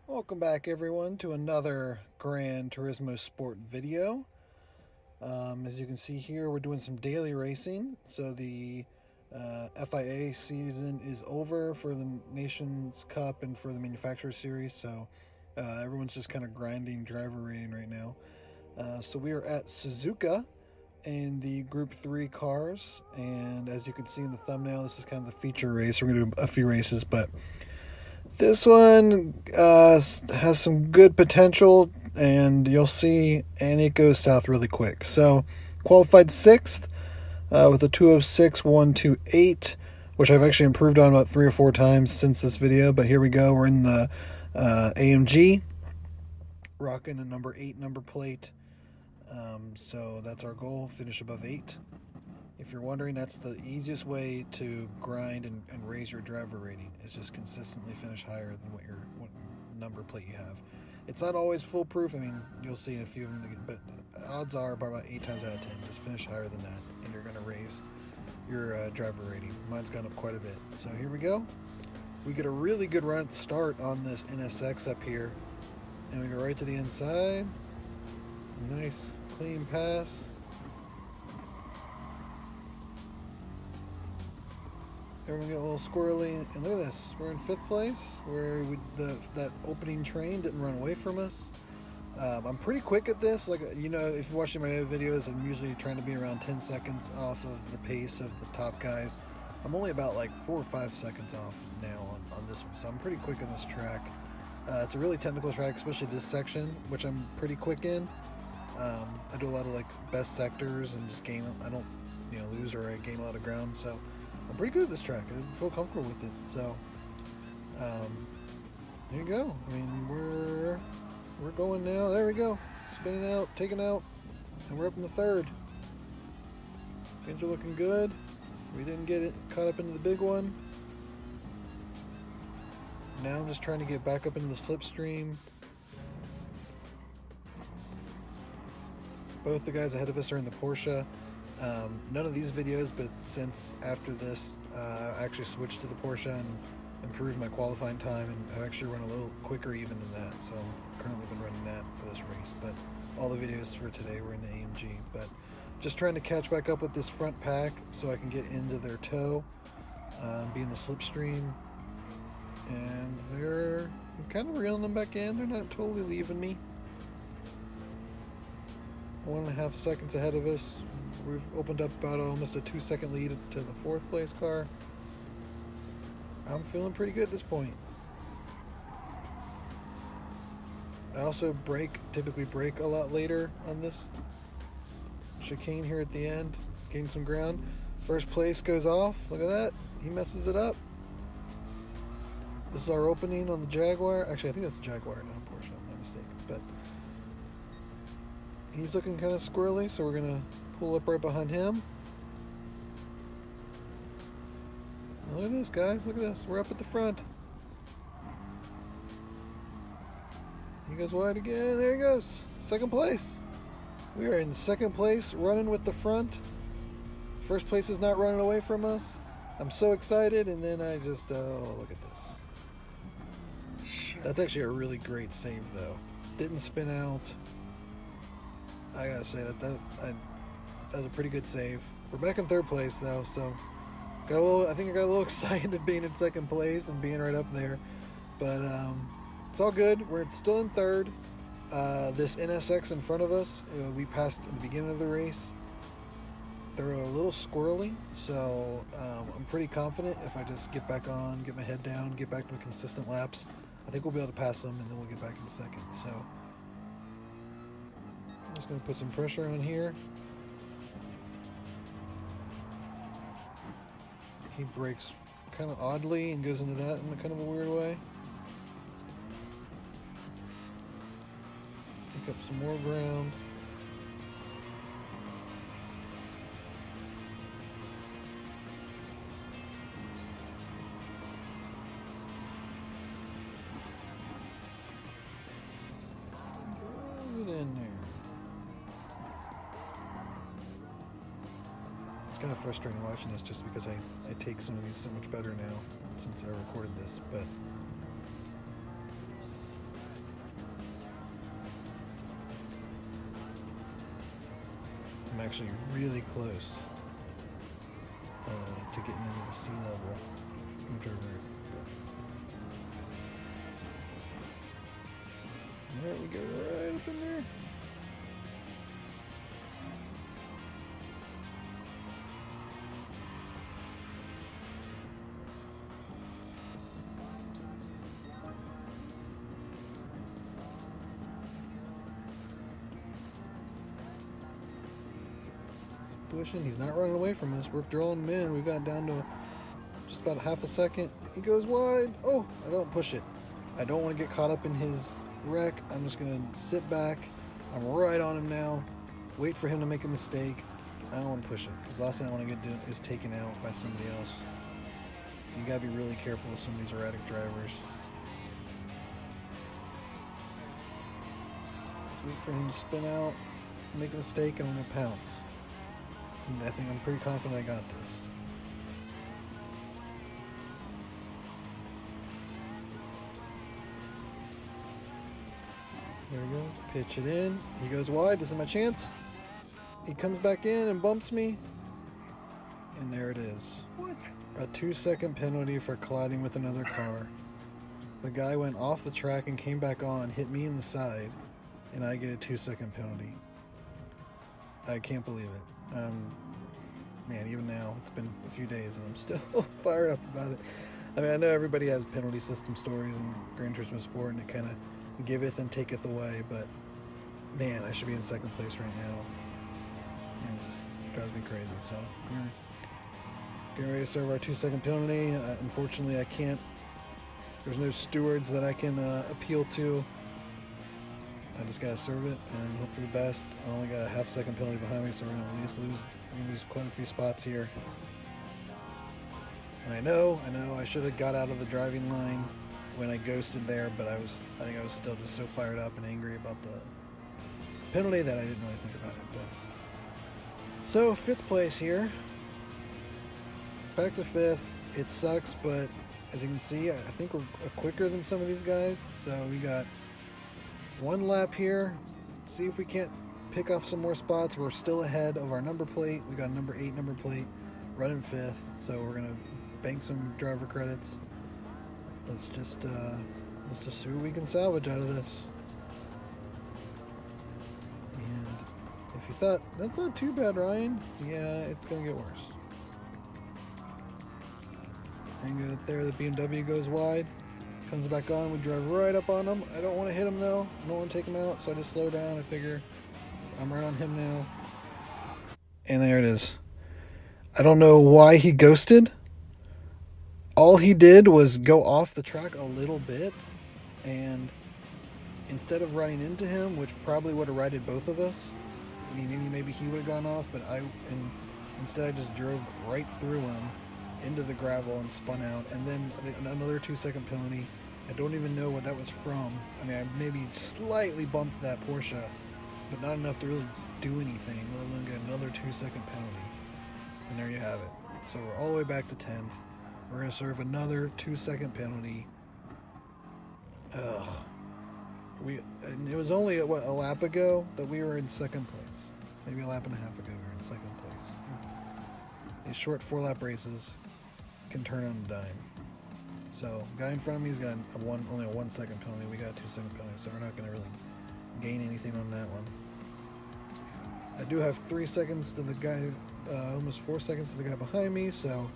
Welcome back everyone to another Gran Turismo Sport video. As you can see here, we're doing some daily racing. So the FIA season is over for the Nations Cup and for the Manufacturer Series. So everyone's just kind of grinding driver rating right now. So we are at Sazuka in the Group 3 cars. And as you can see in the thumbnail, this is kind of the feature race. We're going to do a few races, but this one has some good potential, and you'll see, and it goes south really quick. So, qualified sixth with a 206.128, which I've actually improved on about 3 or 4 times since this video. But here we go. We're in the AMG, rocking a number 8 number plate. So that's our goal: finish above 8. If you're wondering, that's the easiest way to grind and raise your driver rating, is just consistently finish higher than what number plate you have. It's not always foolproof. I mean, you'll see a few of them, but odds are about 8 times out of 10, just finish higher than that, and you're going to raise your driver rating. Mine's gone up quite a bit. So here we go. We get a really good run at the start on this NSX up here, and we go right to the inside. Nice clean pass. Everyone get a little squirrely, and look at this. We're in 5th place, where that opening train didn't run away from us. I'm pretty quick at this. Like, you know, if you're watching my other videos, I'm usually trying to be around 10 seconds off of the pace of the top guys. I'm only about like 4 or 5 seconds off now on this one, so I'm pretty quick on this track. It's a really technical track, especially this section, which I'm pretty quick in. I do a lot of like best sectors and just gain. I don't, lose or I gain a lot of ground, so I'm pretty good at this track. I feel comfortable with it. So there you go. I mean, we're going now. There we go. Spinning out, taking out, and we're up in the 3rd. Things are looking good. We didn't get it caught up into the big one. Now I'm just trying to get back up into the slipstream. Both the guys ahead of us are in the Porsche. None of these videos, but since after this, I actually switched to the Porsche and improved my qualifying time, and I've actually run a little quicker even than that. So I've currently been running that for this race. But all the videos for today were in the AMG. But just trying to catch back up with this front pack so I can get into their toe, be in the slipstream. And they're kind of reeling them back in. They're not totally leaving me. 1.5 seconds ahead of us. We've opened up about almost a 2-second lead to the 4th place car. I'm feeling pretty good at this point. I also typically brake a lot later on this chicane here at the end. Gain some ground. First place goes off. Look at that. He messes it up. This is our opening on the Jaguar. Actually, I think that's a Jaguar, not a Porsche. I'm not mistaken. But he's looking kind of squirrely, so we're going to pull up right behind him. Now look at this, guys. Look at this. We're up at the front. He goes wide again. There he goes. 2nd place. We are in 2nd place, running with the front. First place is not running away from us. I'm so excited, and then I just, oh, look at this. That's actually a really great save, though. Didn't spin out. I gotta say that was a pretty good save. We're back in 3rd place though, so I think I got a little excited being in 2nd place and being right up there. But it's all good. We're still in 3rd. This NSX in front of us, we passed at the beginning of the race. They're a little squirrely, so I'm pretty confident if I just get back on, get my head down, get back to consistent laps, I think we'll be able to pass them, and then we'll get back in 2nd. So I'm just going to put some pressure on here. He brakes kind of oddly and goes into that in a kind of a weird way. Pick up some more ground. Get in there. It's kind of frustrating watching this just because I take some of these so much better now since I recorded this, but actually really close to getting into the sea level. Alright, we go right up in there. Pushing, he's not running away from us. We're drilling him in. We've got down to just about half a second. He goes wide. Oh, I don't push it. I don't want to get caught up in his wreck. I'm just going to sit back. I'm right on him now. Wait for him to make a mistake. I don't want to push it because the last thing I want to get done is taken out by somebody else. You got to be really careful with some of these erratic drivers. Wait for him to spin out, make a mistake, and I'm going to pounce. I think I'm pretty confident I got this. There we go. Pitch it in. He goes wide. This is my chance. He comes back in and bumps me. And there it is. What? A 2-second penalty for colliding with another car. The guy went off the track and came back on, hit me in the side, and I get a 2-second penalty. I can't believe it. Man, even now, it's been a few days and I'm still fired up about it. I mean, I know everybody has penalty system stories in Gran Turismo Sport and it kind of giveth and taketh away, but man, I should be in second place right now. It just drives me crazy. So, getting ready to serve our 2-second penalty. Unfortunately, I can't, there's no stewards that I can appeal to. I just gotta serve it and hope for the best. I only got a half-second penalty behind me, so we're gonna at least lose quite a few spots here. And I know I should have got out of the driving line when I ghosted there, but I think I was still just so fired up and angry about the penalty that I didn't really think about it. But so 5th place here, back to 5th. It sucks, but as you can see, I think we're quicker than some of these guys. So we got 1 lap here. See if we can't pick off some more spots. We're still ahead of our number plate. We got a number 8 number plate, running 5th. So we're gonna bank some driver credits. Let's just see what we can salvage out of this. And if you thought that's not too bad, Ryan, yeah, it's gonna get worse. And up there, the BMW goes wide. Comes back on, we drive right up on him. I don't want to hit him though. I don't want to take him out, so I just slow down. I figure I'm right on him now. And there it is. I don't know why he ghosted. All he did was go off the track a little bit, and instead of running into him, which probably would have righted both of us, I mean, maybe he would have gone off, but instead I just drove right through him into the gravel and spun out, and then another 2-second penalty. I don't even know what that was from. I mean, I maybe slightly bumped that Porsche, but not enough to really do anything, let alone get another 2-second penalty. And there you have it. So we're all the way back to 10th. We're going to serve another 2-second penalty. Ugh. It was only, a lap ago that we were in second place. Maybe a lap and a half ago we were in second place. These short 4-lap races can turn on a dime. So, guy in front of me has got only a 1-second penalty. We got a 2-second penalty, so we're not going to really gain anything on that one. I do have 3 seconds to the guy, almost 4 seconds to the guy behind me, so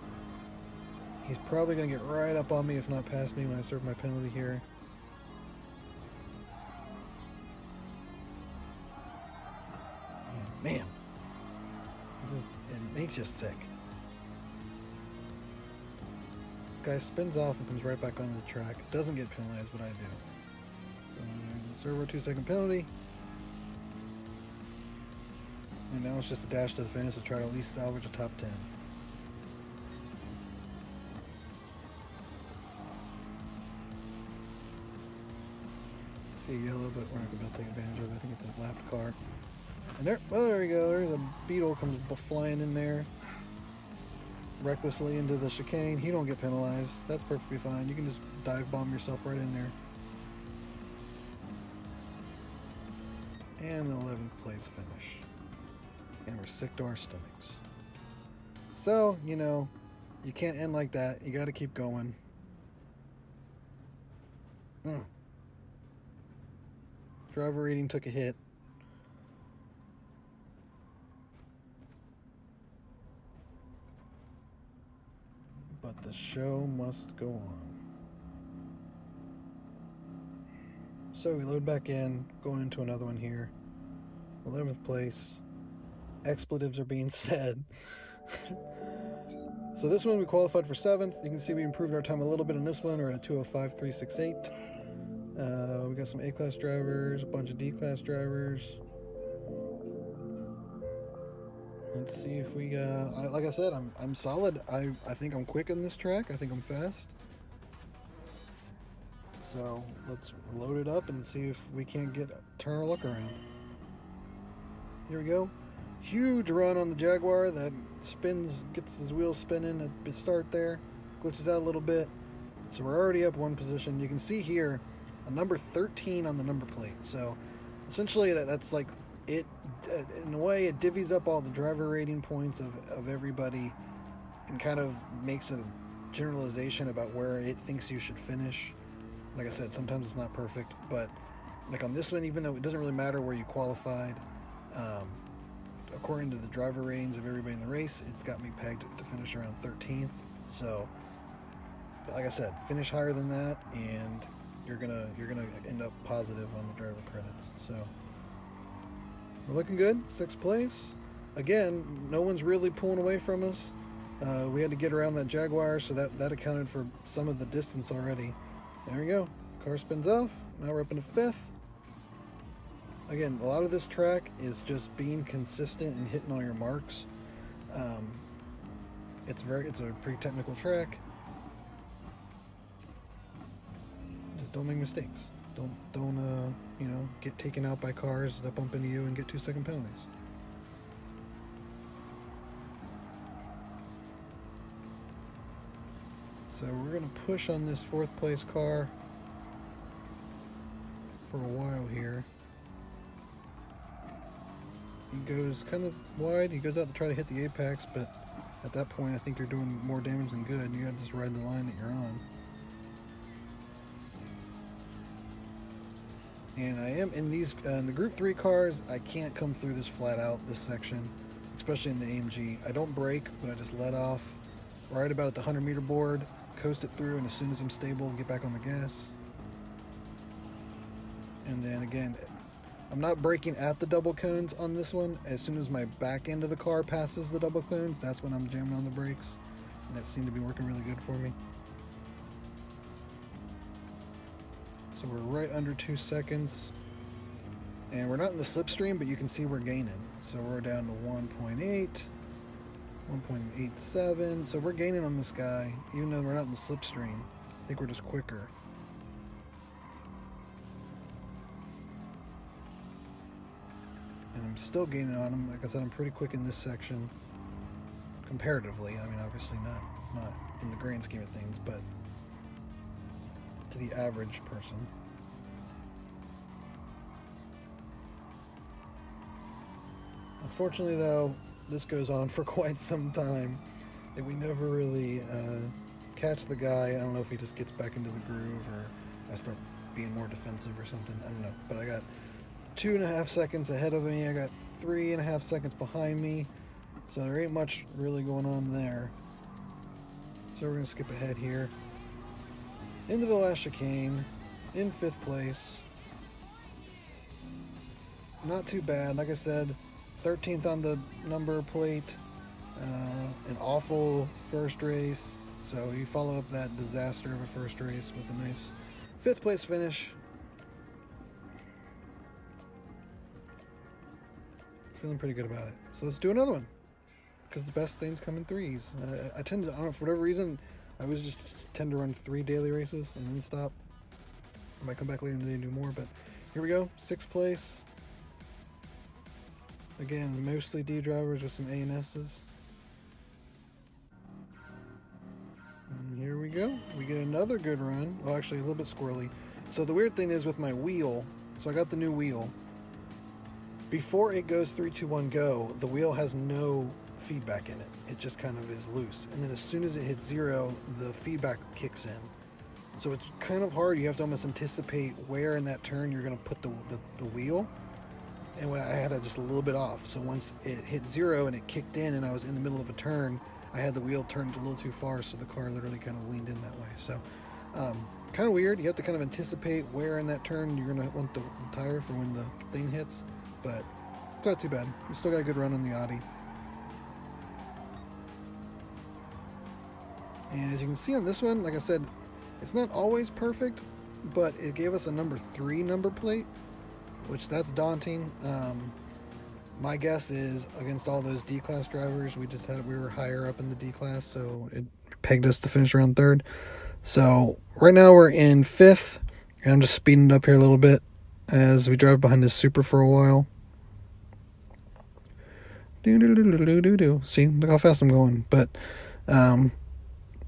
he's probably going to get right up on me, if not past me, when I serve my penalty here. Man, it makes you sick. Guy spins off and comes right back onto the track. Doesn't get penalized, but I do. So serve our 2-second penalty. And now it's just a dash to the finish to try to at least salvage a top 10. See yellow, but we're not going to be able to take advantage of it. I think it's a lapped car. And there we go. There's a Beetle comes flying in there recklessly into the chicane. He don't get penalized. That's perfectly fine. You can just dive bomb yourself right in there. And an 11th place finish. and we're sick to our stomachs. So, you know, you can't end like that. You got to keep going. Driver rating took a hit. But the show must go on. So we load back in, going into another one here. 11th place. Expletives are being said. So this one we qualified for 7th. You can see we improved our time a little bit in this one. We're at a 2:05.368. We got some A-class drivers, a bunch of D-class drivers. Let's see if we like I said, I'm solid. I think I'm quick in this track. I think I'm fast. So let's load it up and see if we can't turn our luck around. Here we go. Huge run on the Jaguar that gets his wheels spinning at the start there. Glitches out a little bit. So we're already up one position. You can see here a number 13 on the number plate. So essentially that's like it, in a way it divvies up all the driver rating points of everybody and kind of makes a generalization about where it thinks you should finish. Like I said, sometimes it's not perfect, but like on this one, even though it doesn't really matter where you qualified, according to the driver ratings of everybody in the race, it's got me pegged to finish around 13th. So, like I said, finish higher than that, and you're gonna end up positive on the driver credits. So we're looking good. 6th place. Again, no one's really pulling away from us. We had to get around that Jaguar, so that accounted for some of the distance already. There we go. Car spins off. Now we're up into 5th. Again, a lot of this track is just being consistent and hitting all your marks. It's a pretty technical track. Just don't make mistakes. Don't get taken out by cars that bump into you and get 2-second penalties. So we're going to push on this 4th place car for a while here. He goes kind of wide. He goes out to try to hit the apex, but at that point I think you're doing more damage than good. You got to just ride the line that you're on. And I am in the Group 3 cars, I can't come through this flat out, this section, especially in the AMG. I don't brake, but I just let off right about at the 100-meter board, coast it through, and as soon as I'm stable, get back on the gas. And then again, I'm not braking at the double cones on this one. As soon as my back end of the car passes the double cones, that's when I'm jamming on the brakes. And that seemed to be working really good for me. So we're right under 2 seconds. And we're not in the slipstream, but you can see we're gaining. So we're down to 1.8, 1.87. So we're gaining on this guy, even though we're not in the slipstream. I think we're just quicker. And I'm still gaining on him. Like I said, I'm pretty quick in this section. Comparatively. I mean, obviously not in the grand scheme of things, but to the average person. Unfortunately, though, this goes on for quite some time, and we never really catch the guy. I don't know if he just gets back into the groove or I start being more defensive or something. I don't know. But I got 2.5 seconds ahead of me. I got 3.5 seconds behind me. So there ain't much really going on there. So we're going to skip ahead here. Into the last chicane. In 5th place. Not too bad. Like I said, 13th on the number plate. An awful first race. So you follow up that disaster of a first race with a nice 5th place finish. Feeling pretty good about it. So let's do another one. Because the best things come in threes. I tend to, I don't know, for whatever reason, I always just tend to run 3 daily races and then stop. I might come back later in the day and do more, but here we go. 6th place. Again, mostly D drivers with some A and S's. And here we go. We get another good run. Well, actually, a little bit squirrely. So the weird thing is with my wheel, so I got the new wheel. Before it goes 3, 2, 1, go, the wheel has no feedback in it. It just kind of is loose. And then as soon as it hits 0, the feedback kicks in. So it's kind of hard. You have to almost anticipate where in that turn you're going to put the wheel. And when I had it just a little bit off. So once it hit 0 and it kicked in and I was in the middle of a turn, I had the wheel turned a little too far, so the car literally kind of leaned in that way. So kind of weird. You have to kind of anticipate where in that turn you're going to want the tire for when the thing hits. But it's not too bad. We still got a good run on the Audi. And as you can see on this one, like I said, it's not always perfect, but it gave us a number 3 number plate, which that's daunting. My guess is against all those D-class drivers, we were higher up in the D-class, so it pegged us to finish around 3rd. So right now we're in 5th, and I'm just speeding it up here a little bit as we drive behind this Supra for a while. See, look how fast I'm going. But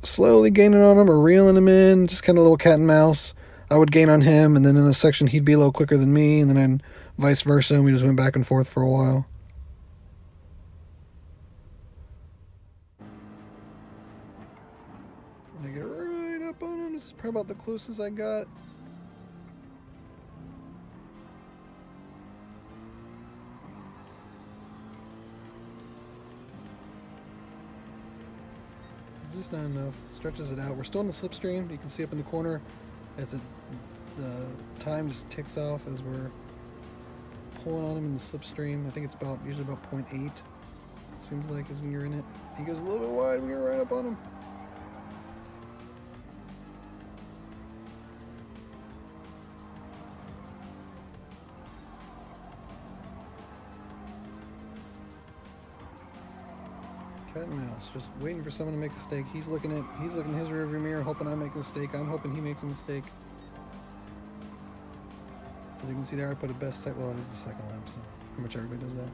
slowly gaining on him or reeling him in, just kind of a little cat and mouse. I would gain on him, and then in a section he'd be a little quicker than me, and then vice versa, and we just went back and forth for a while. And I get right up on him. This is probably about the closest I got. Just not enough. Stretches it out. We're still in the slipstream. You can see up in the corner as the time just ticks off as we're pulling on him in the slipstream. I think it's usually about 0.8. Seems like is when you're in it. He goes a little bit wide. We were right up on him. Cat and mouse, just waiting for someone to make a mistake. He's looking in his rearview mirror, hoping I make a mistake. I'm hoping he makes a mistake. As you can see there, I put a best set. Well, it is the second lap, so pretty much everybody does that.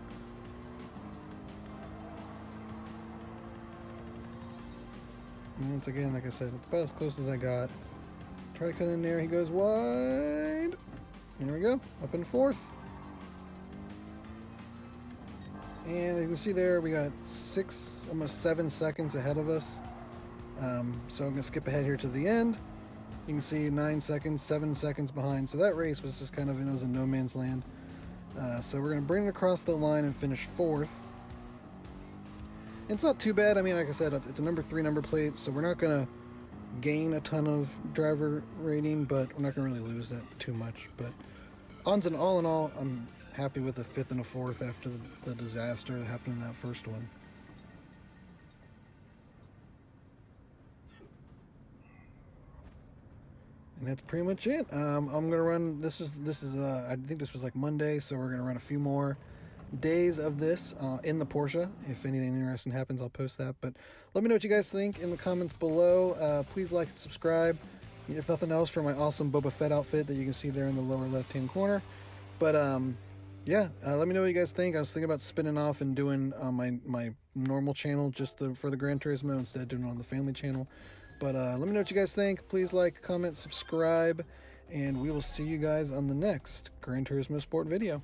And once again, like I said, it's about as close as I got. Try to cut in there. He goes wide. There we go. Up in 4th. And you can see there, we got 6, almost 7 seconds ahead of us. So I'm going to skip ahead here to the end. You can see 9 seconds, 7 seconds behind. So that race was just kind of, it was in no man's land. So we're going to bring it across the line and finish 4th. It's not too bad. I mean, like I said, it's a number 3 number plate, so we're not going to gain a ton of driver rating, but we're not going to really lose that too much. But all in all, I'm happy with a 5th and a 4th after the disaster that happened in that first one. And that's pretty much it. I'm gonna run. This is I think this was like Monday, so we're gonna run a few more days of this in the Porsche. If anything interesting happens, I'll post that. But let me know what you guys think in the comments below. Please like and subscribe, if nothing else, for my awesome Boba Fett outfit that you can see there in the lower left-hand corner. But yeah, let me know what you guys think. I was thinking about spinning off and doing my normal channel just for the Gran Turismo instead of doing it on the family channel. But let me know what you guys think. Please like, comment, subscribe, and we will see you guys on the next Gran Turismo Sport video.